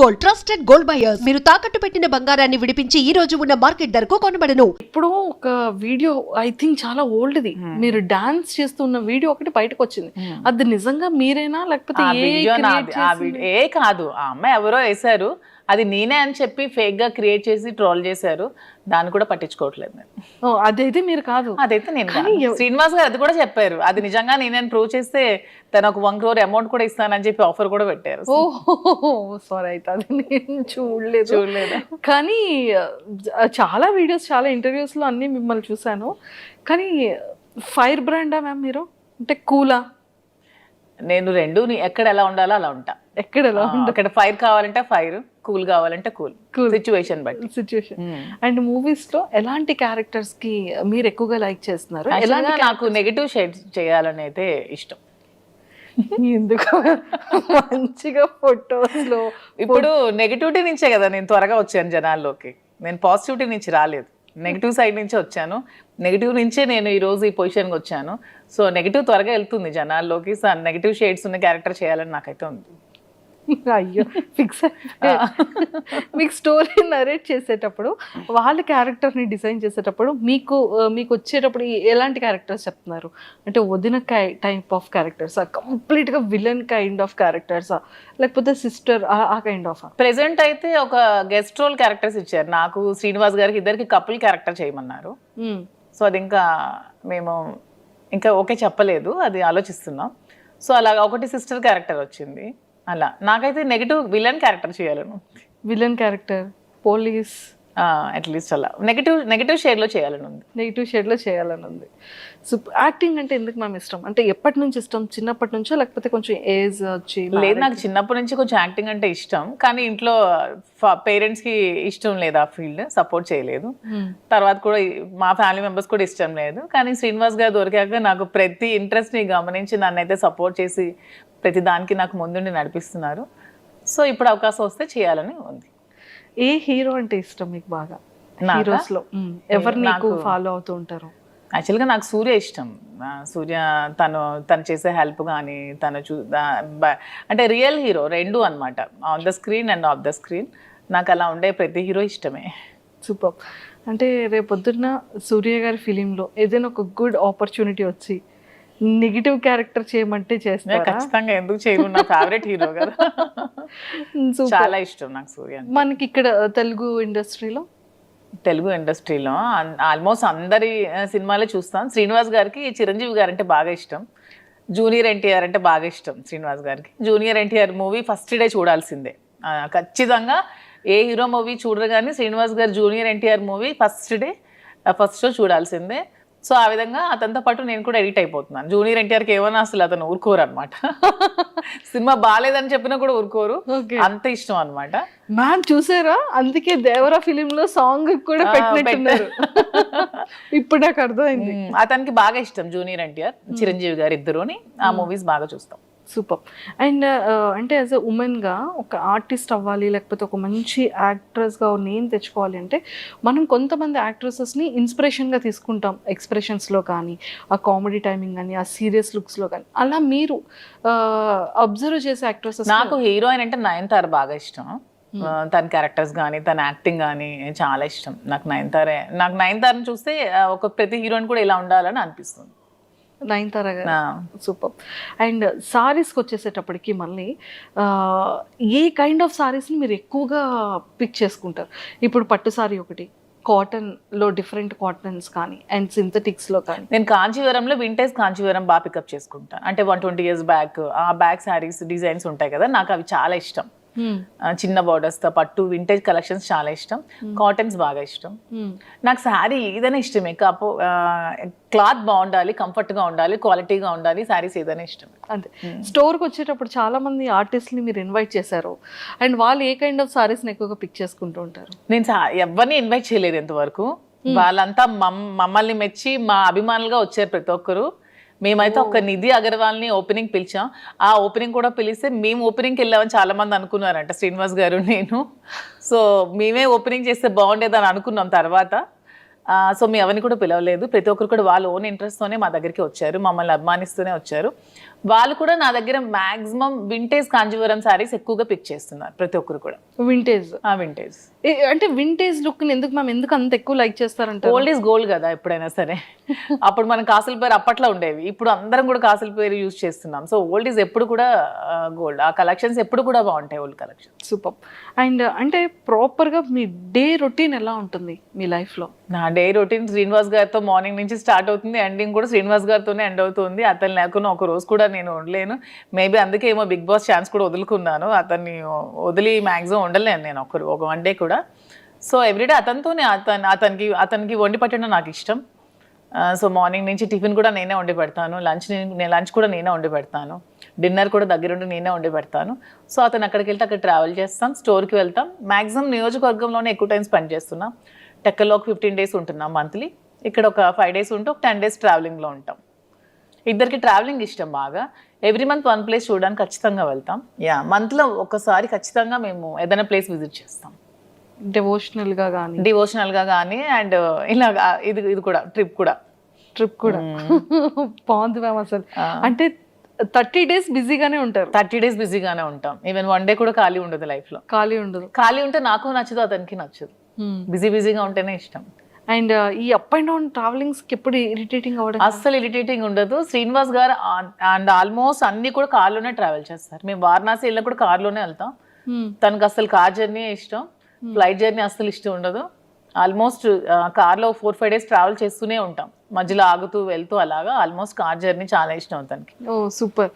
Gold trusted gold buyers మీరు తాకట్టు పెట్టిన బంగారాన్ని విడిపించి ఈ రోజు ఉన్న మార్కెట్ ధరకు కొనబడను. ఇప్పుడు ఒక వీడియో ఐ థింక్ చాలా ఓల్డ్ది మీరు డాన్స్ చేస్తున్న వీడియో ఒకటి బయటకు వచ్చింది. అది నిజంగా మీరేనా లేకపోతే ఏ కాదు, ఆ అమ్మాయి ఎవరో వేశారు, అది నేనే అని చెప్పి ఫేక్ గా క్రియేట్ చేసి ట్రోల్ చేశారు. దాన్ని కూడా పట్టించుకోవట్లేదు నేను. అదైతే మీరు కాదు, అదైతే నేను కాదు. శ్రీనివాస్ గారు అది కూడా చెప్పారు, అది నిజంగా నేనే ప్రూవ్ చేస్తే తను ఒక 1 crore అమౌంట్ కూడా ఇస్తానని చెప్పి ఆఫర్ కూడా పెట్టారు. సారీ అయితే అది నేను చూడలేదు. కానీ చాలా వీడియోస్ చాలా ఇంటర్వ్యూస్ లో అన్ని మిమ్మల్ని చూసాను. కానీ ఫైర్ బ్రాండా మ్యామ్ మీరు, అంటే కూలా? నేను రెండు ఎక్కడ ఎలా ఉండాలో అలా ఉంటా. అక్కడ ఫైర్ కావాలంటే ఫైర్, కూల్ కావాలంటే కూల్, సిచ్యువేషన్ బట్టి. సిచ్యువేషన్. అండ్ మూవీస్ లో ఎలాంటి క్యారెక్టర్స్ కి మీరు ఎక్కువగా లైక్ చేస్తున్నారు? నాకు నెగటివ్ షేడ్స్ చేయాలని అయితే ఇష్టం. ఎందుకు? మంచిగా ఫొటోస్ లో ఇప్పుడు నెగటివిటీ నుంచే కదా నేను త్వరగా వచ్చాను జనాల్లోకి. నేను పాజిటివిటీ నుంచి రాలేదు, నెగిటివ్ సైడ్ నుంచి వచ్చాను. నెగిటివ్ నుంచే నేను ఈ రోజు ఈ పొజిషన్కి వచ్చాను. సో నెగిటివ్ త్వరగా వెళ్తుంది జనాల్లోకి. సో నెగిటివ్ షేడ్స్ ఉన్న క్యారెక్టర్ చేయాలని నాకైతే ఉంది. అయ్యో ఫిక్స్. మీకు స్టోరీ నరేట్ చేసేటప్పుడు, వాళ్ళ క్యారెక్టర్ని డిజైన్ చేసేటప్పుడు మీకు వచ్చేటప్పుడు ఎలాంటి క్యారెక్టర్స్ చెప్తున్నారు? అంటే వదిన టైప్ ఆఫ్ క్యారెక్టర్సా, కంప్లీట్గా విలన్ కైండ్ ఆఫ్ క్యారెక్టర్సా, లేకపోతే సిస్టర్ ఆ కైండ్ ఆఫ్? ప్రెసెంట్ అయితే ఒక గెస్ట్ రోల్ క్యారెక్టర్స్ ఇచ్చారు నాకు. శ్రీనివాస్ గారికి ఇద్దరికి కపుల్ క్యారెక్టర్ చేయమన్నారు. సో అది మేము ఇంకా ఓకే చెప్పలేదు, అది ఆలోచిస్తున్నాం. సో అలాగా ఒకటి సిస్టర్ క్యారెక్టర్ వచ్చింది. అలా నాకైతే నెగిటివ్ విలన్ క్యారెక్టర్ చేయాలను. విలన్ క్యారెక్టర్, పోలీస్, అట్లీస్ట్ అలా నెగిటివ్ షేడ్లో చేయాలని ఉంది. నెగిటివ్ షేడ్లో చేయాలని ఉంది. సో యాక్టింగ్ అంటే ఎందుకు మ్యామ్ ఇష్టం? అంటే ఎప్పటి నుంచి ఇష్టం? చిన్నప్పటి నుంచో లేకపోతే కొంచెం ఏజ్ వచ్చి? లేదు, నాకు చిన్నప్పటి నుంచి కొంచెం యాక్టింగ్ అంటే ఇష్టం. కానీ ఇంట్లో పేరెంట్స్కి ఇష్టం లేదు, ఆ ఫీల్డ్ సపోర్ట్ చేయలేదు. తర్వాత కూడా మా ఫ్యామిలీ మెంబర్స్ కూడా ఇష్టం లేదు. కానీ శ్రీనివాస్ గారు దొరికాక నాకు ప్రతి ఇంట్రెస్ట్ని గమనించి నన్నైతే సపోర్ట్ చేసి ప్రతి దానికి నాకు ముందుండి నడిపిస్తున్నారు. సో ఇప్పుడు అవకాశం వస్తే చేయాలని ఉంది. ఏ హీరో అంటే ఇష్టం మీకు బాగా? హీరోస్ లో ఎవరు నీకు ఫాలో అవుతూ ఉంటారు? యాక్చువల్గా నాకు సూర్య ఇష్టం. సూర్య తను చేసే హెల్ప్ కానీ అంటే రియల్ హీరో రెండు అనమాట, on the screen and of the screen. నాకు అలా ఉండే ప్రతి హీరో ఇష్టమే. సూపర్. అంటే రేపొద్దున్న సూర్య గారి ఫిలింలో ఏదైనా ఒక గుడ్ ఆపర్చునిటీ వచ్చి నెగిటివ్ క్యారెక్టర్ చేయమంటే చేస్తా? ఖచ్చితంగా, ఎందుకు చేయను, నా ఫేవరెట్ హీరో కదా. చాలా ఇష్టం నాకు సూర్య. మనకి ఇక్కడ తెలుగు ఇండస్ట్రీలో ఆల్మోస్ట్ అందరి సినిమాలే చూస్తాం. శ్రీనివాస్ గారికి చిరంజీవి గారు అంటే బాగా ఇష్టం, జూనియర్ ఎన్టీఆర్ అంటే బాగా ఇష్టం. శ్రీనివాస్ గారికి junior NTR movie first day చూడాల్సిందే ఖచ్చితంగా. ఏ హీరో మూవీ చూడరు కానీ శ్రీనివాస్ గారు junior NTR movie first show చూడాల్సిందే. సో ఆ విధంగా అతనితో పాటు నేను కూడా ఎడిట్ అయిపోతున్నాను. జూనియర్ ఎన్టీఆర్కి ఏమన్నా అసలు అతను ఊరుకోరు అనమాట. సినిమా బాగాలేదని చెప్పినా కూడా ఊరుకోరు, అంత ఇష్టం అనమాట. మ్యామ్ చూసారా, అందుకే దేవరా ఫిలిం లో సాంగ్ కూడా పెట్టినట్టున్నారు. ఇప్పుడు నాకు అర్థమైంది. అతనికి బాగా ఇష్టం జూనియర్ ఎన్టీఆర్, చిరంజీవి గారు ఇద్దరుని. ఆ మూవీస్ బాగా చూస్తాం. సూపర్. అండ్ అంటే యాజ్ ఎ ఉమెన్గా ఒక ఆర్టిస్ట్ అవ్వాలి, లేకపోతే ఒక మంచి యాక్ట్రెస్గా నేమ్ తెచ్చుకోవాలి అంటే మనం కొంతమంది యాక్ట్రెసెస్ని ఇన్స్పిరేషన్గా తీసుకుంటాం, ఎక్స్ప్రెషన్స్లో కానీ, ఆ కామెడీ టైమింగ్ కానీ, ఆ సీరియస్ లుక్స్లో కానీ. అలా మీరు అబ్జర్వ్ చేసే యాక్ట్రెసెస్? నాకు హీరోయిన్ అంటే నయనతార బాగా ఇష్టం. తన క్యారెక్టర్స్ కానీ తన యాక్టింగ్ కానీ చాలా ఇష్టం. నాకు నయనతారని చూస్తే ఒక ప్రతి హీరోయిన్ కూడా ఇలా ఉండాలని అనిపిస్తుంది. నయనతార గారు సూపర్. అండ్ సారీస్కి వచ్చేసేటప్పటికి మళ్ళీ ఏ కైండ్ ఆఫ్ సారీస్ని మీరు ఎక్కువగా పిక్ చేసుకుంటారు? ఇప్పుడు పట్టు సారీ ఒకటి, కాటన్లో డిఫరెంట్ కాటన్స్ కానీ, అండ్ సింథటిక్స్లో కానీ. నేను కాంచీవరంలో వింటేజ్ కాంచీవరం బాగా పికప్ చేసుకుంటాను. అంటే 120 years బ్యాక్ ఆ బ్యాక్ శారీస్ డిజైన్స్ ఉంటాయి కదా, నాకు అవి చాలా ఇష్టం. చిన్న బార్డర్స్తో పట్టు వింటేజ్ కలెక్షన్స్ చాలా ఇష్టం. కాటన్స్ బాగా ఇష్టం. నాకు శారీ ఏదైనా ఇష్టమే, క్లాత్ బాగుండాలి, కంఫర్ట్గా ఉండాలి, క్వాలిటీగా ఉండాలి, శారీస్ ఏదైనా ఇష్టం. అంతే. స్టోర్కి వచ్చేటప్పుడు చాలా మంది ఆర్టిస్ట్ని మీరు ఇన్వైట్ చేశారు, అండ్ వాళ్ళు ఏ కైండ్ ఆఫ్ సారీస్ని ఎక్కువగా పిక్ చేసుకుంటూ ఉంటారు? నేను ఎవరిని ఇన్వైట్ చేయలేదు ఇంతవరకు. వాళ్ళంతా మమ్మల్ని మెచ్చి మా అభిమానులుగా వచ్చారు ప్రతి ఒక్కరు. మేమైతే ఒక నిధి అగర్వాల్ని ఓపెనింగ్ పిలిచాం. ఆ ఓపెనింగ్ కూడా పిలిస్తే మేము ఓపెనింగ్కి వెళ్ళామని చాలా మంది అనుకున్నారంట, శ్రీనివాస్ గారు నేను. సో మేమే ఓపెనింగ్ చేస్తే బాగుండేదని అనుకున్నాం తర్వాత. సో మీ ఎవరిని కూడా పిలవలేదు. ప్రతి ఒక్కరు కూడా వాళ్ళ ఓన్ ఇంట్రెస్ట్తోనే మా దగ్గరికి వచ్చారు, మమ్మల్ని అభిమానిస్తూనే వచ్చారు. వాళ్ళు కూడా నా దగ్గర మాక్సిమం వింటేజ్ కాంజీవరం శారీస్ ఎక్కువగా పిక్ చేస్తున్నారు ప్రతి ఒక్కరు కూడా. వింటేజ్ వింటేజ్ అంటే వింటేజ్ లుక్ ఎందుకు మ్యామ్, ఎందుకు అంత ఎక్కువ లైక్ చేస్తారంటే? ఓల్డ్ ఈజ్ గోల్డ్ కదా ఎప్పుడైనా సరే. అప్పుడు మనం కాసుల పేరు అప్పట్లో ఉండేవి, ఇప్పుడు అందరం కూడా కాసుల పేరు యూజ్ చేస్తున్నాం. సో ఓల్డ్ ఈజ్ ఎప్పుడు కూడా గోల్డ్. ఆ కలెక్షన్స్ ఎప్పుడు కూడా బాగుంటాయి ఓల్డ్ కలెక్షన్. సూపర్. అండ్ అంటే ప్రాపర్గా మీ డే రొటీన్ ఎలా ఉంటుంది మీ లైఫ్లో? నా డే రొటీన్ శ్రీనివాస్ గారితో మార్నింగ్ నుంచి స్టార్ట్ అవుతుంది, ఎండింగ్ కూడా శ్రీనివాస్ గారితోనే ఎండ్ అవుతుంది. అతను లేకుండా ఒక రోజు కూడా నేను ఉండలేను. మేబీ అందుకే ఏమో బిగ్ బాస్ ఛాన్స్ కూడా వదులుకున్నాను. అతన్ని వదిలి మ్యాక్సిమం ఉండలేను నేను ఒక వన్ డే కూడా. సో ఎవ్రీడే అతనితోనే, అతనికి వండి పెట్టడం నాకు ఇష్టం. సో మార్నింగ్ నుంచి టిఫిన్ కూడా నేనే వండి పెడతాను, లంచ్ కూడా నేనే వండి పెడతాను, డిన్నర్ కూడా దగ్గరుండి నేనే వండి పెడతాను. సో అతను అక్కడికి వెళ్తే అక్కడ ట్రావెల్ చేస్తాం, స్టోర్కి వెళ్తాం. మ్యాక్సిమం నియోజకవర్గంలోనే ఎక్కువ టైం స్పెండ్ చేస్తున్నాం. టెక్కల్లో ఒక 15 days ఉంటున్నాం మంత్లీ, ఇక్కడ ఒక 5 days ఉంటే ఒక 10 days ట్రావెలింగ్లో ఉంటాం. ఇద్దరికి ట్రావెలింగ్ ఇష్టం బాగా. ఎవ్రీ మంత్ వన్ ప్లేస్ చూడడానికి ఖచ్చితంగా వెళ్తాం. మంత్లో ఒకసారి ఖచ్చితంగా మేము ఏదైనా ప్లేస్ విజిట్ చేస్తాం, డివోషనల్గా కానీ అండ్ ఇలా ఇది కూడా ట్రిప్ కూడా బాగుంది మ్యామ్. అసలు అంటే 30 days బిజీగానే ఉంటారు. 30 days బిజీగానే ఉంటాం. ఈవెన్ వన్ డే కూడా ఖాళీ ఉండదు లైఫ్లో. ఖాళీ ఉంటే నాకు నచ్చదు, అతనికి నచ్చదు. బిజీగా ఉంటేనే ఇష్టం. అండ్ ఈ అప్ అండ్ డౌన్ ట్రావెలింగ్స్కి ఎప్పుడు ఇరిటేటింగ్ అవ్వడం? అస్సలు ఇరిటేటింగ్ ఉండదు. శ్రీనివాస్ గారు అండ్ ఆల్మోస్ట్ అన్ని కూడా కార్లోనే ట్రావెల్ చేస్తారు. మేము వారణాసి వెళ్ళినా కూడా కార్లోనే వెళ్తాం. తనకు అసలు కార్ జర్నీ ఇష్టం, ఫ్లైట్ జర్నీ అస్సలు ఇష్టం ఉండదు. ఆల్మోస్ట్ కార్లో 4-5 days ట్రావెల్ చేస్తూనే ఉంటాం, మధ్యలో ఆగుతూ వెళ్తూ అలాగా. ఆల్మోస్ట్ కార్ జర్నీ చాలా ఇష్టం తనకి. ఓ సూపర్.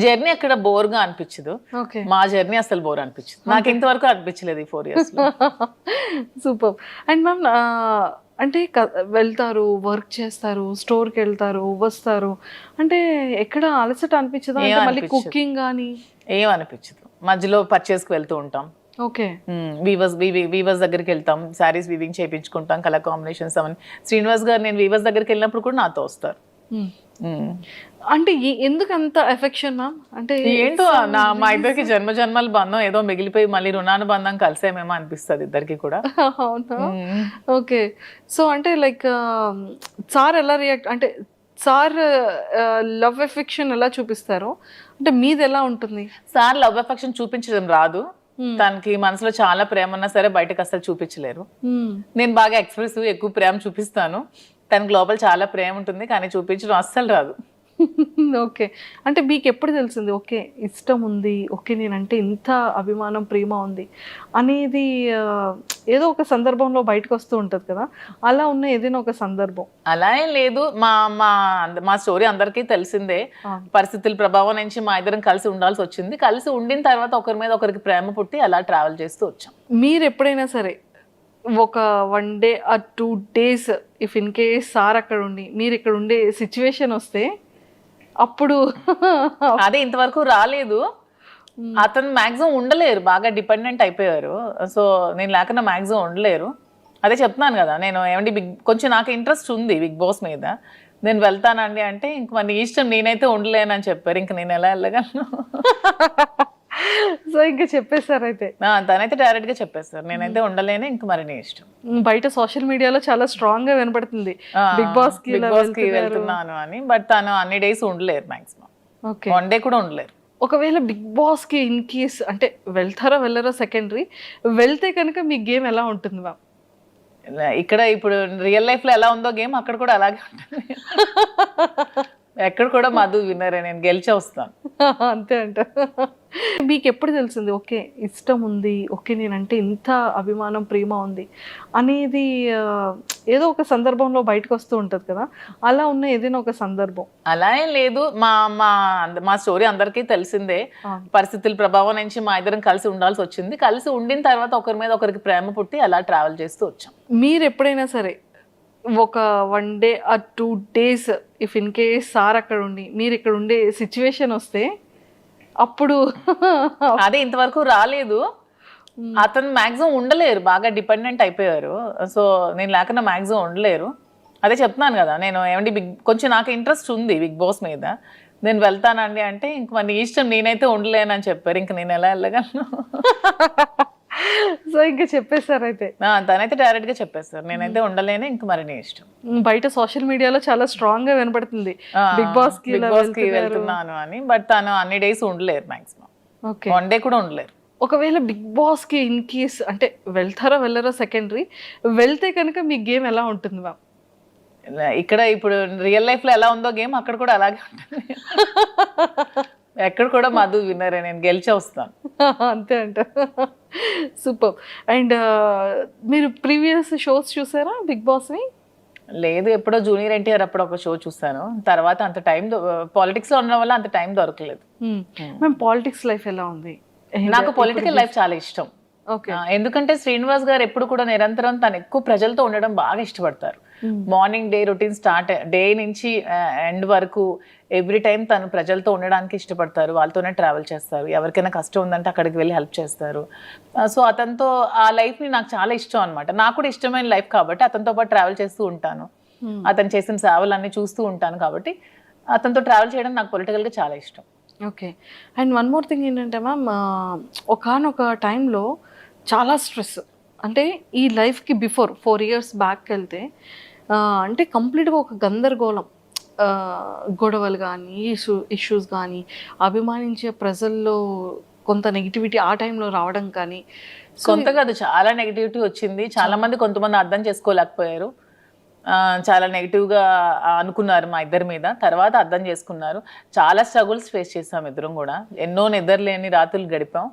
జర్నీ అక్కడ బోర్గా అనిపించదు, మా జర్నీ అసలు బోర్ అనిపించదు. నాకు ఇంతవరకు అనిపించలేదు ఈ 4 years. సూపర్. అండ్ మ్యామ్ అంటే వెళ్తారు, వర్క్ చేస్తారు, స్టోర్కి వెళ్తారు, వస్తారు, అంటే ఎక్కడ అలసట అనిపించదా? మళ్ళీ కుకింగ్ కానీ ఏం అనిపించదు. మధ్యలో పర్చేస్కి వెళ్తూ ఉంటాం. ఓకే. వీవర్స్ దగ్గరికి వెళ్తాం, శారీస్ వీవింగ్ చేయించుకుంటాం, కలర్ కాంబినేషన్స్ అవన్నీ. శ్రీనివాస్ గారు నేను వీవర్స్ దగ్గరికి వెళ్ళినప్పుడు కూడా నాతో వస్తారు. అంటే ఎందుకు అంత ఎఫెక్షన్ మ్యామ్? అంటే ఏంటో మా ఇద్దరికి జన్మల బంధం ఏదో మిగిలిపోయి మళ్ళీ రుణానుబంధం కలిసేమేమో అనిపిస్తుంది ఇద్దరికి కూడా. అవునా? ఓకే. సో అంటే లైక్ సార్ ఎలా రియాక్ట్, అంటే సార్ లవ్ ఎఫెక్షన్ ఎలా చూపిస్తారు, అంటే మీది ఎలా ఉంటుంది? సార్ లవ్ ఎఫెక్షన్ చూపించడం రాదు. తనకి మనసులో చాలా ప్రేమ ఉన్నా సరే బయటకు అసలు చూపించలేరు. నేను బాగా ఎక్స్ప్రెసివ్, ఎక్కువ ప్రేమ చూపిస్తాను. తనకి లోపల చాలా ప్రేమ ఉంటుంది, కానీ చూపించడం అస్సలు రాదు. ఓకే. అంటే మీకు ఎప్పుడు తెలిసింది ఓకే ఇష్టం ఉంది, ఓకే నేనంటే ఇంత అభిమానం ప్రేమ ఉంది అనేది? ఏదో ఒక సందర్భంలో బయటకు వస్తూ ఉంటుంది కదా, అలా ఉన్న ఏదైనా ఒక సందర్భం? అలా ఏం లేదు. మా స్టోరీ అందరికీ తెలిసిందే. పరిస్థితుల ప్రభావం నుంచి మా ఇద్దరం కలిసి ఉండాల్సి వచ్చింది. కలిసి ఉండిన తర్వాత ఒకరి మీద ఒకరికి ప్రేమ పుట్టి అలా ట్రావెల్ చేస్తూ వచ్చాం. మీరు ఎప్పుడైనా సరే ఒక 1 day or 2 days if in case sir అక్కడ ఉండి మీరు ఇక్కడ ఉండే సిచ్యువేషన్ వస్తే అప్పుడు? అదే ఇంతవరకు రాలేదు. అతను మ్యాక్సిమం ఉండలేరు, బాగా డిపెండెంట్ అయిపోయారు. సో నేను లేకుండా మ్యాక్సిమం ఉండలేరు. అదే చెప్తున్నాను కదా, నేను ఏమండి కొంచెం నాకు ఇంట్రెస్ట్ ఉంది బిగ్ బాస్ మీద, నేను వెళ్తానండి అంటే ఇంక మరి ఇష్టం, నేనైతే ఉండలేనని చెప్పారు. ఇంక నేను ఎలా వెళ్ళగలను? సో ఇంకా చెప్పేశారు అయితే? తనైతే డైరెక్ట్ గా చెప్పేస్తారు, నేనైతే ఉండలేను, ఇంక మరి నీ ఇష్టం. బయట సోషల్ మీడియాలో చాలా స్ట్రాంగ్ గా వినపడుతుంది బిగ్ బాస్ కి వెళ్తున్నాను అని. బట్ తను అన్ని డేస్ ఉండలేరు, మాక్సిమం 1 day కూడా ఉండలేరు. ఒకవేళ బిగ్ బాస్ కి ఇన్ కేస్ అంటే వెళ్తారో వెళ్ళరో సెకండరీ, వెళ్తే కనుక మీ గేమ్ ఎలా ఉంటుంది మ్యామ్? ఇక్కడ ఇప్పుడు రియల్ లైఫ్ లో ఎలా ఉందో గేమ్ అక్కడ కూడా అలాగే ఉంటుంది. ఎక్కడ కూడా మధు విన్నరే, నేను గెలిచే వస్తాను. అంతే అంట. మీకు ఎప్పుడు తెలిసింది ఓకే ఇష్టం ఉంది, ఓకే నేనంటే ఇంత అభిమానం ప్రేమ ఉంది అనేది? ఏదో ఒక సందర్భంలో బయటకు వస్తూ ఉంటుంది కదా, అలా ఉన్న ఏదైనా ఒక సందర్భం? అలా ఏం లేదు. మా స్టోరీ అందరికీ తెలిసిందే. పరిస్థితుల ప్రభావం నుంచి మా ఇద్దరం కలిసి ఉండాల్సి వచ్చింది. కలిసి ఉండిన తర్వాత ఒకరి మీద ఒకరికి ప్రేమ పుట్టి అలా ట్రావెల్ చేస్తూ వచ్చాం. మీరు ఎప్పుడైనా సరే ఒక 1 day or 2 days if in case sir అక్కడ ఉండి మీరు ఇక్కడ ఉండే సిచ్యువేషన్ వస్తే అప్పుడు? అదే ఇంతవరకు రాలేదు. అతను మ్యాక్సిమం ఉండలేరు, బాగా డిపెండెంట్ అయిపోయారు. సో నేను లేకుండా మ్యాక్సిమం ఉండలేరు. అదే చెప్తున్నాను కదా, నేను ఏమండి కొంచెం నాకు ఇంట్రెస్ట్ ఉంది బిగ్ బాస్ మీద, నేను వెళ్తానండి అంటే ఇంక మరి ఇష్టం, నేనైతే ఉండలేనని చెప్పారు. ఇంక నేను ఎలా వెళ్ళగలను? సో ఇంకా చెప్పేశారు అయితే. తనైతే డైరెక్ట్ గా చెప్పేస్తారు, నేనైతే ఉండలేను, ఇంక మరి నీ ఇష్టం. బయట సోషల్ మీడియాలో చాలా స్ట్రాంగ్ గా వినపడుతుంది బిగ్ బాస్ కి వెళ్తున్నాను అని. బట్ తను అన్ని డేస్ ఉండలేరు, మాక్సిమం ఓకే 1 డే కూడా ఉండలేరు. ఒకవేళ బిగ్ బాస్ కి ఇన్ కేస్ అంటే వెళ్తారా వెళ్ళారా సెకండరీ, వెళ్తే కనుక మీ గేమ్ ఎలా ఉంటుంది మ్యామ్? ఇక్కడ ఇప్పుడు రియల్ లైఫ్ లో ఎలా ఉందో గేమ్ అక్కడ కూడా అలాగే ఉంటుంది. ఎక్కడ కూడా మధు విన్నరే, నేను గెలిచే వస్తాను. అంతే అంట. సూపర్. అండ్ మీరు ప్రీవియస్ షోస్ చూసారా బిగ్ బాస్వి? లేదు, ఎప్పుడో జూనియర్ ఎన్టీఆర్ అప్పుడు ఒక షో చూస్తాను, తర్వాత అంత టైం పాలిటిక్స్ లో ఉండడం వల్ల అంత టైం దొరకలేదు. మ్యామ్ పాలిటిక్స్ లైఫ్ ఎలా ఉంది? నాకు పొలిటికల్ లైఫ్ చాలా ఇష్టం. ఓకే. ఎందుకంటే శ్రీనివాస్ గారు ఎప్పుడు కూడా నిరంతరం తను ఎక్కువ ప్రజలతో ఉండడం బాగా ఇష్టపడతారు. Morning day routine start day నుంచి ఎండ్ వరకు ఎవ్రీ టైం తను ప్రజలతో ఉండడానికి ఇష్టపడతారు, వాళ్ళతోనే ట్రావెల్ చేస్తారు, ఎవరికైనా కష్టం ఉందంటే అక్కడికి వెళ్ళి హెల్ప్ చేస్తారు. సో అతనితో ఆ లైఫ్ని నాకు చాలా ఇష్టం అనమాట. నాకు కూడా ఇష్టమైన లైఫ్ కాబట్టి అతనితో పాటు ట్రావెల్ చేస్తూ ఉంటాను, అతను చేసిన సేవలన్నీ చూస్తూ ఉంటాను. కాబట్టి అతనితో ట్రావెల్ చేయడం నాకు పొలిటికల్గా చాలా ఇష్టం. Okay. And one more thing ఏంటంటే మ్యామ్, ఒకానొక టైంలో చాలా స్ట్రెస్, అంటే ఈ లైఫ్కి బిఫోర్ 4 years బ్యాక్ వెళ్తే అంటే కంప్లీట్గా ఒక గందరగోళం, గొడవలు కానీ ఇష్యూస్ కానీ, అభిమానించే ప్రజల్లో కొంత నెగిటివిటీ ఆ టైంలో రావడం కానీ. కొంత కాదు, చాలా నెగిటివిటీ వచ్చింది. చాలా మంది కొంతమంది అర్థం చేసుకోలేకపోయారు, చాలా నెగిటివ్గా అనుకున్నారు మా ఇద్దరి మీద. తర్వాత అర్థం చేసుకున్నారు. చాలా స్ట్రగుల్స్ ఫేస్ చేసాం ఇద్దరం కూడా, ఎన్నో నిద్రలేని రాత్రులు గడిపాం,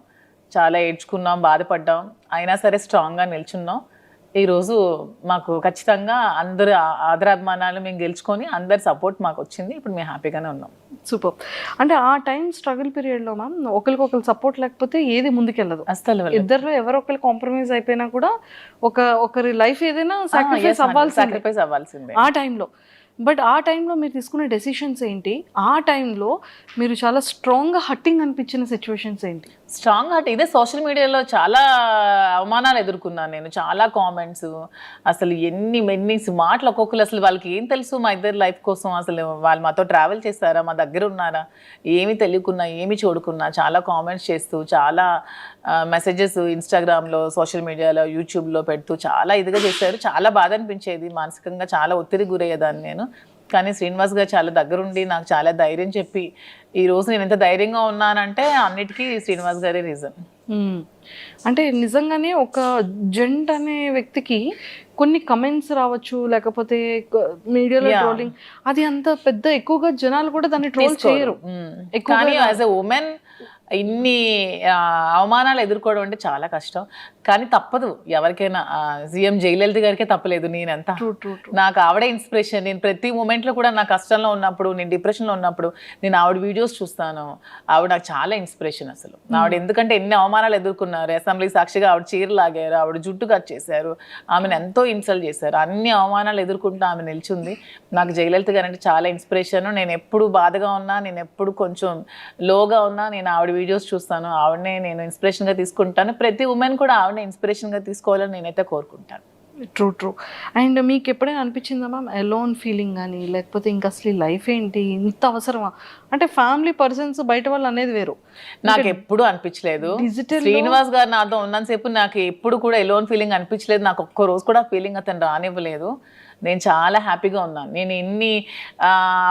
చాలా ఏడ్చుకున్నాం, బాధపడ్డాం, అయినా సరే స్ట్రాంగ్గా నిల్చున్నాం. ఈరోజు మాకు ఖచ్చితంగా అందరు ఆదరాభిమానాలు మేము గెలుచుకొని అందరి సపోర్ట్ మాకు వచ్చింది. ఇప్పుడు మేము హ్యాపీగానే ఉన్నాం. సూపర్. అంటే ఆ టైం స్ట్రగుల్ పీరియడ్లో మ్యామ్ ఒకరికొకరు సపోర్ట్ లేకపోతే ఏది ముందుకెళ్ళదు. అసలు ఇద్దరు ఎవరో ఒకరు కాంప్రమైజ్ అయిపోయినా కూడా ఒకరి లైఫ్ ఏదైనా సాక్రిఫైస్ అవ్వాల్సిందే ఆ టైంలో. బట్ ఆ టైంలో మీరు తీసుకునే డెసిషన్స్ ఏంటి? ఆ టైంలో మీరు చాలా స్ట్రాంగ్గా హట్టింగ్ అనిపించిన సిచ్యువేషన్స్ ఏంటి? స్ట్రాంగ్ హార్ట్ ఇదే. సోషల్ మీడియాలో చాలా అవమానాలు ఎదుర్కొన్నాను నేను, చాలా కామెంట్స్, అసలు ఎన్ని మాటలు ఒక్కొక్కరు. అసలు వాళ్ళకి ఏం తెలుసు మా ఇద్దరు లైఫ్ కోసం? అసలు వాళ్ళు మాతో ట్రావెల్ చేస్తారా, మా దగ్గర ఉన్నారా, ఏమి తెలియకున్నా ఏమి చూడకున్నా చాలా కామెంట్స్ చేస్తూ, చాలా మెసేజెస్ ఇన్స్టాగ్రామ్లో, సోషల్ మీడియాలో, యూట్యూబ్లో పెడుతూ చాలా ఇదిగా చేశారు. చాలా బాధ అనిపించేది, మానసికంగా చాలా ఒత్తిడి గురయ్యేదాన్ని నేను. కానీ శ్రీనివాస్ గారు చాలా దగ్గరుండి నాకు చాలా ధైర్యం చెప్పి ఈరోజు నేను ఎంత ధైర్యంగా ఉన్నానంటే అన్నిటికీ శ్రీనివాస్ గారే రీజన్. అంటే నిజంగానే ఒక జెంట్ అనే వ్యక్తికి కొన్ని కమెంట్స్ రావచ్చు, లేకపోతే మీడియాలో ట్రోలింగ్, అది అంత పెద్ద ఎక్కువగా జనాలు కూడా దాన్ని ట్రోల్ చేయరు. కానీ యాజ్ ఎ ఉమెన్ ఇన్ని అవమానాలు ఎదుర్కోవడం అంటే చాలా కష్టం. కానీ తప్పదు ఎవరికైనా. సీఎం జయలలిత గారికే తప్పలేదు, నేనంతా. నాకు ఆవిడే ఇన్స్పిరేషన్. నేను ప్రతి మూమెంట్లో కూడా నా కష్టంలో ఉన్నప్పుడు, నేను డిప్రెషన్లో ఉన్నప్పుడు నేను ఆవిడ వీడియోస్ చూస్తాను. ఆవిడ నాకు చాలా ఇన్స్పిరేషన్ అసలు. ఆవిడ ఎందుకంటే ఎన్ని అవమానాలు ఎదుర్కొన్నారు. అసెంబ్లీ సాక్షిగా ఆవిడ చీర లాగారు, ఆవిడ జుట్టు కట్ చేశారు, ఆమెను ఎంతో ఇన్సల్ట్ చేశారు. అన్ని అవమానాలు ఎదుర్కొంటూ ఆమె నిల్చుంది. నాకు జయలలిత గారు అంటే చాలా ఇన్స్పిరేషన్. నేను ఎప్పుడు బాధగా ఉన్నా, నేను ఎప్పుడు కొంచెం లోగా ఉన్నా, నేను ఆవిడ వీడియోస్ చూస్తాను, ఆవిడనే నేను ఇన్స్పిరేషన్గా తీసుకుంటాను. ప్రతి ఉమెన్ కూడా ఆవిడనే ఇన్స్పిరేషన్గా తీసుకోవాలని నేనైతే కోరుకుంటాను. ట్రూ. అండ్ మీకు ఎప్పుడైనా అనిపించిందా మ్యామ్ ఎలోన్ ఫీలింగ్ కానీ, లేకపోతే ఇంకా అసలు లైఫ్ ఏంటి, ఇంత అవసరమా? అంటే ఫ్యామిలీ పర్సన్స్ బయట వాళ్ళు అనేది వేరు. నాకు ఎప్పుడు అనిపించలేదు. శ్రీనివాస్ గారు నాతో ఉన్నంతసేపు నాకు ఎప్పుడు కూడా ఎలోన్ ఫీలింగ్ అనిపించలేదు. నాకు ఒక్క రోజు కూడా ఫీలింగ్ అతను రానివ్వలేదు. నేను చాలా హ్యాపీగా ఉన్నాను. నేను ఎన్ని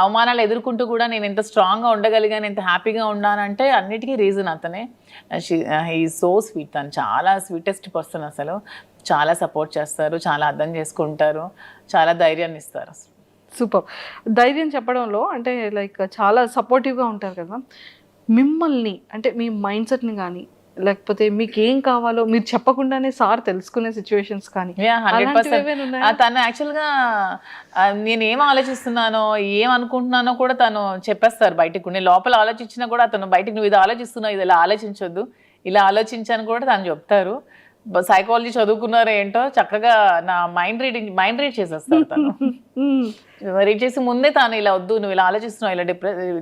అవమానాలు ఎదుర్కొంటూ కూడా నేను ఎంత స్ట్రాంగ్గా ఉండగలిగాను, ఎంత హ్యాపీగా ఉన్నానంటే అన్నిటికీ రీజన్ అతనే. He so sweet. తను చాలా స్వీటెస్ట్ పర్సన్. అసలు చాలా సపోర్ట్ చేస్తారు, చాలా అర్థం చేసుకుంటారు, చాలా ధైర్యాన్ని ఇస్తారు. సూపర్. ధైర్యం చెప్పడంలో అంటే లైక్ చాలా సపోర్టివ్గా ఉంటారు కదా. మిమ్మల్ని అంటే మీ మైండ్ సెట్ని కానీ, లేకపోతే మీకు ఏం కావాలో మీరు చెప్పకుండానే సార్ తెలుసుకునే సిచ్యువేషన్స్ కానీ? 100%. తను యాక్చువల్గా నేను ఏం ఆలోచిస్తున్నానో, ఏం అనుకుంటున్నానో కూడా తను చెప్పేస్తారు బయటకు. నేను లోపల ఆలోచించినా కూడా అతను బయటకు నువ్వు ఇది ఆలోచిస్తున్నావు, ఇది ఇలా ఆలోచించొద్దు, ఇలా ఆలోచించాను కూడా తను చెప్తారు. సైకాలజీ చదువుకున్నారో ఏంటో చక్కగా నా మైండ్ రీడ్ చేసేస్తారు తను. రీడ్ చేసి ముందే తాను ఇలా వద్దు, నువ్వు ఇలా ఆలోచిస్తున్నావు, ఇలా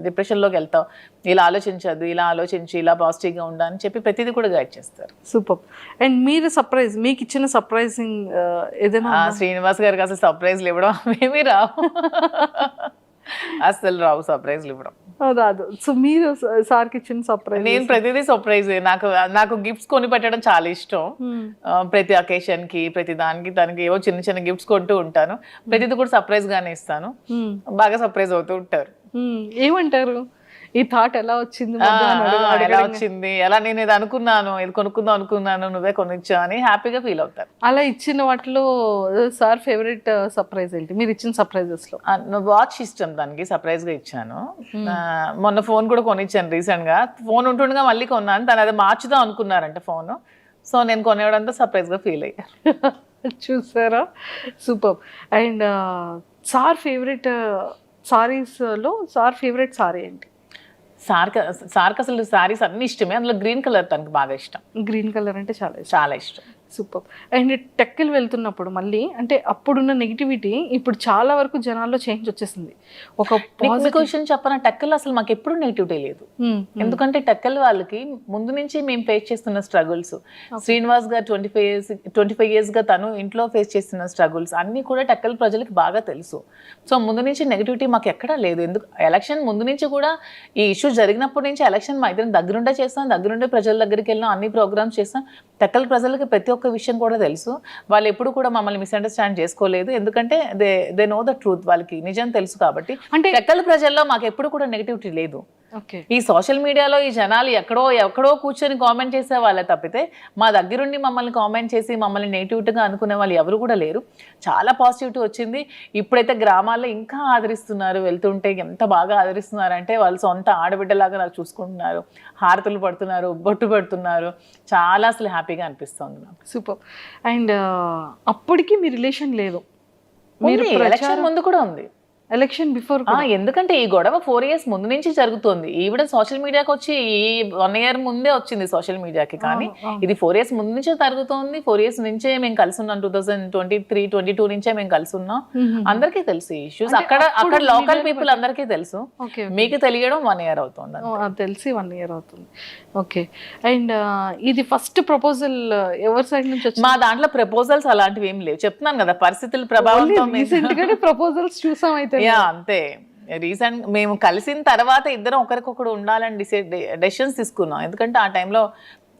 డిప్రెషన్లోకి వెళ్తావు, ఇలా ఆలోచించద్దు, ఇలా ఆలోచించి ఇలా పాజిటివ్గా ఉండా అని చెప్పి ప్రతిదీ కూడా గైడ్ చేస్తారు. సూపర్. అండ్ మీరు సర్ప్రైజ్, మీకు ఇచ్చిన సర్ప్రైజింగ్ ఏదైనా? శ్రీనివాస్ గారికి అసలు సర్ప్రైజ్లు ఇవ్వడం ఏమీ రావు, అసలు రావు సర్ప్రైజ్లు ఇవ్వడం. రాదు. సో మీరు సార్కి ఇచ్చిన సర్ప్రైజ్? నేను ప్రతిదీ సర్ప్రైజ్. నాకు గిఫ్ట్స్ కొని పెట్టడం చాలా ఇష్టం. ప్రతి అకేషన్ కి ప్రతి దానికి తనకి ఏవో చిన్న చిన్న గిఫ్ట్స్ కొంటూ ఉంటాను. ప్రతిదీ కూడా సర్ప్రైజ్ గానే ఇస్తాను. బాగా సర్ప్రైజ్ అవుతూ ఉంటారు. ఏమంటారు ఈ థాట్ ఎలా వచ్చింది, ఎలా వచ్చింది, ఎలా నేను ఇది అనుకున్నాను, ఇది కొనుక్కుందాం అనుకున్నాను, నువ్వే కొనిచ్చా అని హ్యాపీగా ఫీల్ అవుతారు. అలా ఇచ్చిన వాటిలో సార్ ఫేవరెట్ సర్ప్రైజ్ ఏంటి మీరు ఇచ్చిన సర్ప్రైజెస్ లో? వాచ్ ఇష్టం దానికి, సర్ప్రైజ్ గా ఇచ్చాను. మొన్న ఫోన్ కూడా కొనిచ్చాను రీసెంట్ గా. ఫోన్ ఉంటుండగా మళ్ళీ కొన్నాను. తను అది మార్చుదాం అనుకున్నారంట ఫోన్. సో నేను కొనేయడంతో సర్ప్రైజ్ గా ఫీల్ అయ్యారు. చూసారా, super. And sir favourite saris లో సార్ ఫేవరెట్ సారీ ఏంటి? సార్కి అసలు సారీస్ అన్ని ఇష్టమే. అందులో గ్రీన్ కలర్ తనకి బాగా ఇష్టం. గ్రీన్ కలర్ అంటే చాలా ఇష్టం. చాలా ఇష్టం. సూపర్. అండ్ టెక్కలు వెళ్తున్నప్పుడు మళ్ళీ అంటే అప్పుడున్న నెగిటివిటీ ఇప్పుడు చాలా వరకు జనాల్లో చేంజ్ వచ్చేసింది. ఒక క్వశ్చన్ చెప్పన, టెక్కలు అసలు మాకు ఎప్పుడు నెగిటివిటీ లేదు. ఎందుకంటే టెక్కల్ వాళ్ళకి ముందు నుంచి మేము ఫేస్ చేస్తున్న స్ట్రగుల్స్, శ్రీనివాస్ గారు 25 years గా తను ఇంట్లో ఫేస్ చేస్తున్న స్ట్రగుల్స్ అన్ని కూడా టెక్కల్ ప్రజలకి బాగా తెలుసు. సో ముందు నుంచి నెగిటివిటీ మాకు ఎక్కడా లేదు. ఎందుకు ఎలక్షన్ ముందు నుంచి కూడా ఈ ఇష్యూ జరిగినప్పటి నుంచి ఎలక్షన్ మా ఇద్దరం దగ్గరుండే చేస్తాం, దగ్గరుండే ప్రజల దగ్గరికి వెళ్ళాం, అన్ని ప్రోగ్రామ్స్ చేస్తాం. టెక్కల్ ప్రజలకి ప్రతి ఒక్క విషయం కూడా తెలుసు. వాళ్ళు ఎప్పుడు కూడా మమ్మల్ని మిస్అండర్స్టాండ్ చేసుకోలేదు. ఎందుకంటే దే నో ద ట్రూత్. వాళ్ళకి నిజం తెలుసు కాబట్టి. అంటే టెక్కల్ ప్రజల్లో మాకు ఎప్పుడు కూడా నెగిటివిటీ లేదు. ఈ సోషల్ మీడియాలో ఈ జనాలు ఎక్కడో కూర్చొని కామెంట్ చేసే వాళ్ళే తప్పితే మా దగ్గరుండి మమ్మల్ని కామెంట్ చేసి మమ్మల్ని నెగిటివ్గా అనుకునే వాళ్ళు ఎవరు కూడా లేరు. చాలా పాజిటివిటీ వచ్చింది. ఇప్పుడైతే గ్రామాల్లో ఇంకా ఆదరిస్తున్నారు. వెళ్తుంటే ఎంత బాగా ఆదరిస్తున్నారంటే వాళ్ళు సొంత ఆడబిడ్డలాగా నాకు చూసుకుంటున్నారు, హారతులు పడుతున్నారు, బొట్టు పెడుతున్నారు. చాలా అసలు హ్యాపీగా అనిపిస్తుంది నాకు. సూపర్. అండ్ అప్పటికి మీ రిలేషన్ లేదు, మీరు ఎలక్షన్ ముందు కూడా ఉంది. ఎలక్షన్ బిఫోర్ ఎందుకంటే ఈ గొడవ 4 years ముందు నుంచి జరుగుతుంది. ఈవిడ సోషల్ మీడియాకి వచ్చి ఈ 1 year ముందే వచ్చింది సోషల్ మీడియాకి. కానీ ఇది 4 years ముందు నుంచే జరుగుతుంది. 4 years నుంచే మేము కలిసి ఉన్నాం. 2023-22 నుంచే మేము కలిసి ఉన్నాం. అందరికీ తెలుసు ఈ ఇష్యూస్. అక్కడ లోకల్ పీపుల్ అందరికీ తెలుసు. మీకు తెలియడం 1 year అవుతుంది. తెలిసి 1 year అవుతుంది. ఓకే. అండ్ ఇది ఫస్ట్ ప్రపోజల్ ఎవరి సైడ్ నుంచి వచ్చింది? మా దాంట్లో ప్రపోజల్స్ అలాంటివి ఏం లేవు. చెప్తున్నాను కదా, పరిస్థితుల ప్రభావంతో ప్రపోజల్స్ చూసాం. అయితే అంతే. రీసెంట్ మేము కలిసిన తర్వాత ఇద్దరం ఒకరికొకరు ఉండాలని డెసిషన్స్ తీసుకున్నాం. ఎందుకంటే ఆ టైంలో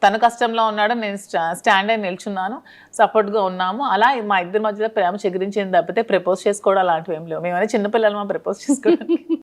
తన కష్టంలో ఉన్నాడు, నేను స్టాండ్ అయి నిల్చున్నాను, సపోర్ట్గా ఉన్నాము. అలా మా ఇద్దరి మధ్యలో ప్రేమ చెగిరించింది తప్పితే ప్రపోజ్ చేసుకోవడం అలాంటివి ఏం లేవు. మేమైనా చిన్నపిల్లలు మా ప్రపోజ్ చేసుకోవడానికి.